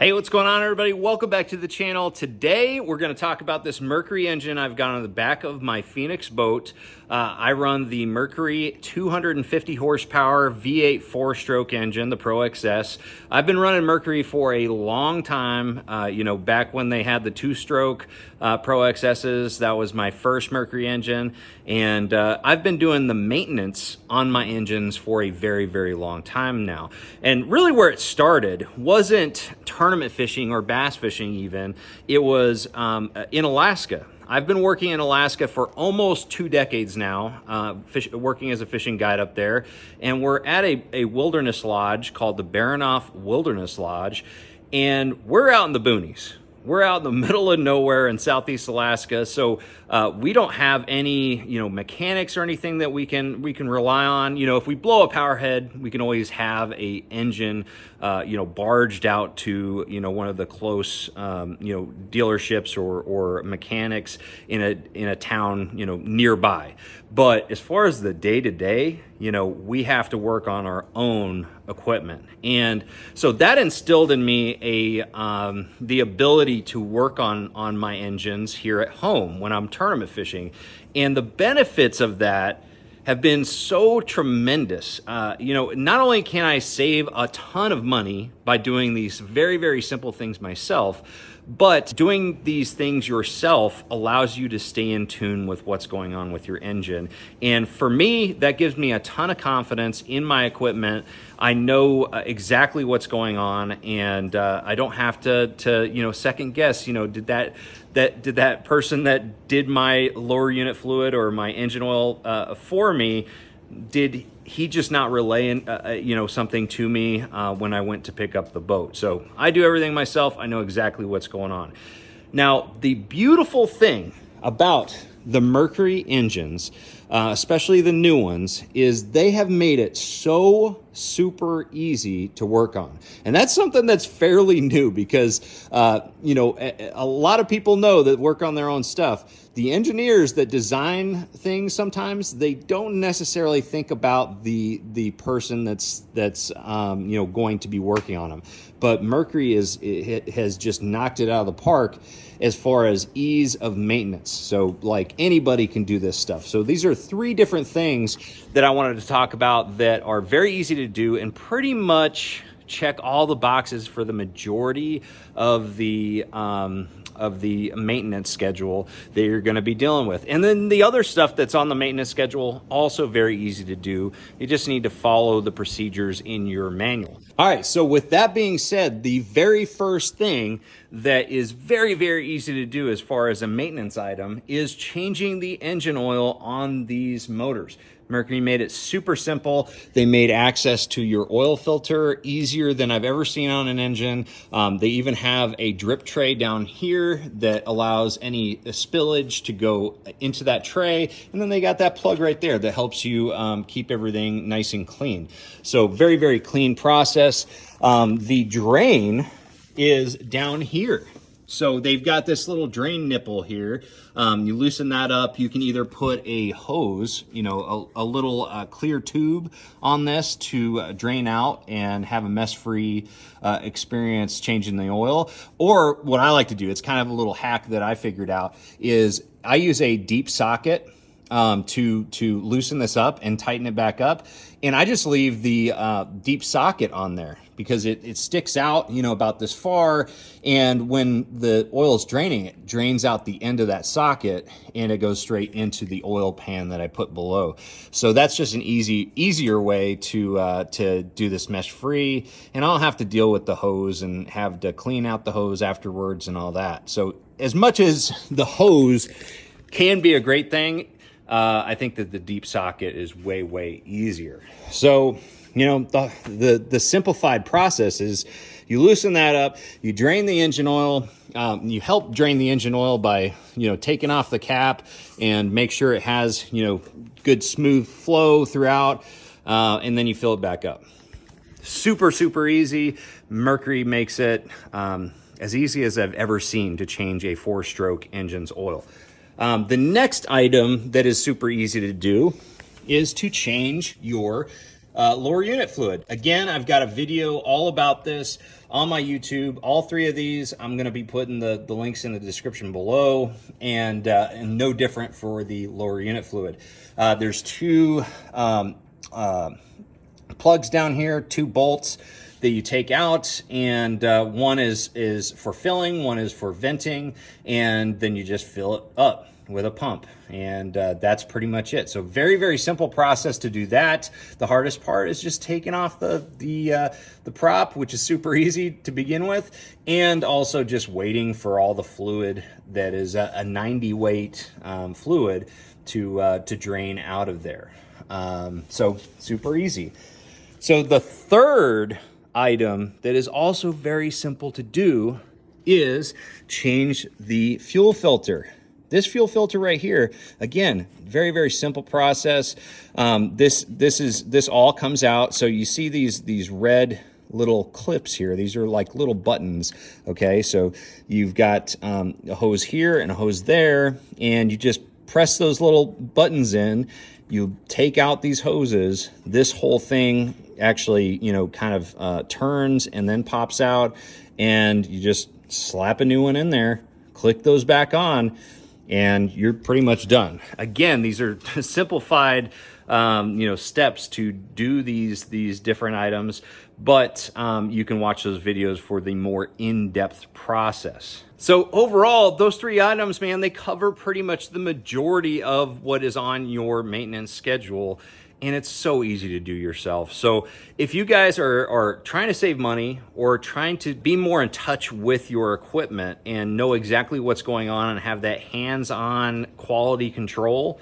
Hey, what's going on, everybody? Welcome back to the channel. Today, we're going to talk about this Mercury engine I've got on the back of my Phoenix boat. I run the Mercury 250 horsepower V8 four-stroke engine, the Pro XS. I've been running Mercury for a long time. Back when they had the two-stroke Pro XSs, that was my first Mercury engine. And I've been doing the maintenance on my engines for a very, very long time now. And really where it started wasn't tournament fishing or bass fishing even. It was in Alaska. I've been working in Alaska for almost 2 decades now, working as a fishing guide up there. And we're at a wilderness lodge called the Burghoff Wilderness Lodge. And we're out in the boonies. We're out in the middle of nowhere in Southeast Alaska, so we don't have any, mechanics or anything that we can rely on. If we blow a power head, we can always have a engine, barged out to, one of the close, dealerships or mechanics in a town, nearby. But as far as the day-to-day, we have to work on our own equipment. And so that instilled in me the ability to work on my engines here at home when I'm tournament fishing. And the benefits of that have been so tremendous. Not only can I save a ton of money by doing these very, very simple things myself, but doing these things yourself allows you to stay in tune with what's going on with your engine. And for me, that gives me a ton of confidence in my equipment. I know exactly what's going on, and I don't have to second guess, did that person that did my lower unit fluid or my engine oil for me, did he just not relay something to me when I went to pick up the boat? So I do everything myself. I know exactly what's going on. Now, the beautiful thing about the Mercury engines, especially the new ones, is they have made it so super easy to work on. And that's something that's fairly new because, a lot of people know that work on their own stuff. The engineers that design things, sometimes they don't necessarily think about the person that's going to be working on them. But Mercury has just knocked it out of the park as far as ease of maintenance. So like anybody can do this stuff. So these are 3 different things that I wanted to talk about that are very easy to do and pretty much check all the boxes for the majority of the maintenance schedule that you're going to be dealing with. And then the other stuff that's on the maintenance schedule, also very easy to do. You just need to follow the procedures in your manual. All right, so with that being said, the very first thing that is very, very easy to do as far as a maintenance item is changing the engine oil on these motors. Mercury made it super simple. They made access to your oil filter easier than I've ever seen on an engine. They even have a drip tray down here that allows any spillage to go into that tray. And then they got that plug right there that helps you keep everything nice and clean. So very, very clean process. The drain is down here. So they've got this little drain nipple here. You loosen that up. You can either put a hose, a little clear tube on this to drain out and have a mess-free experience changing the oil. Or what I like to do, it's kind of a little hack that I figured out, is I use a deep socket to loosen this up and tighten it back up. And I just leave the deep socket on there because it sticks out, about this far. And when the oil is draining, it drains out the end of that socket and it goes straight into the oil pan that I put below. So that's just an easier way to do this mesh free. And I don't have to deal with the hose and have to clean out the hose afterwards and all that. So as much as the hose can be a great thing, I think that the deep socket is way, way easier. So, the simplified process is you loosen that up, you drain the engine oil, you help drain the engine oil by, taking off the cap and make sure it has, good smooth flow throughout, and then you fill it back up. Super, super easy. Mercury makes it as easy as I've ever seen to change a 4-stroke engine's oil. The next item that is super easy to do is to change your lower unit fluid. Again, I've got a video all about this on my YouTube. All three of these, I'm going to be putting the links in the description below, and no different for the lower unit fluid. There's two plugs down here, two bolts that you take out, and one is for filling, one is for venting, and then you just fill it up with a pump, and that's pretty much it. So very, very simple process to do that. The hardest part is just taking off the prop, which is super easy to begin with, and also just waiting for all the fluid that is a 90 weight fluid to drain out of there. So super easy. So the third item that is also very simple to do is change the fuel filter. This fuel filter right here, again, very, very simple process. This all comes out. So you see these red little clips here. These are like little buttons. Okay, so you've got a hose here and a hose there, and you just press those little buttons in. You take out these hoses. This whole thing actually, kind of turns and then pops out, and you just slap a new one in there, click those back on, and you're pretty much done. Again, these are simplified, steps to do these different items, but you can watch those videos for the more in-depth process. So overall, those three items, man, they cover pretty much the majority of what is on your maintenance schedule, and it's so easy to do yourself. So if you guys are trying to save money or trying to be more in touch with your equipment and know exactly what's going on and have that hands-on quality control,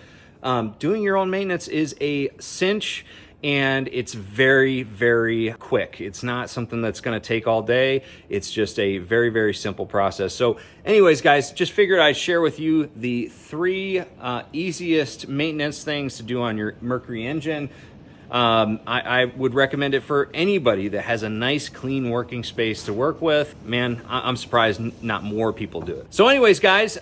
doing your own maintenance is a cinch, and it's very, very quick. It's not something that's going to take all day. It's just a very, very simple process. So anyways, guys, just figured I'd share with you the three easiest maintenance things to do on your Mercury engine. I would recommend it for anybody that has a nice, clean working space to work with. Man, I'm surprised not more people do it. So anyways, guys,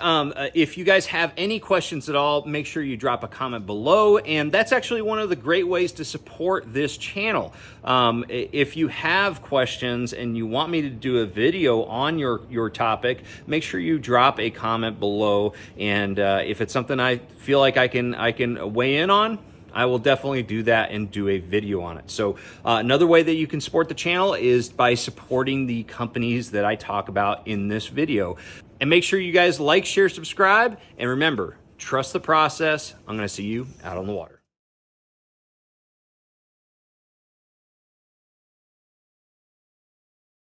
if you guys have any questions at all, make sure you drop a comment below. And that's actually one of the great ways to support this channel. If you have questions and you want me to do a video on your topic, make sure you drop a comment below. And if it's something I feel like I can weigh in on, I will definitely do that and do a video on it. So another way that you can support the channel is by supporting the companies that I talk about in this video. And make sure you guys like, share, subscribe, and remember, trust the process. I'm gonna see you out on the water.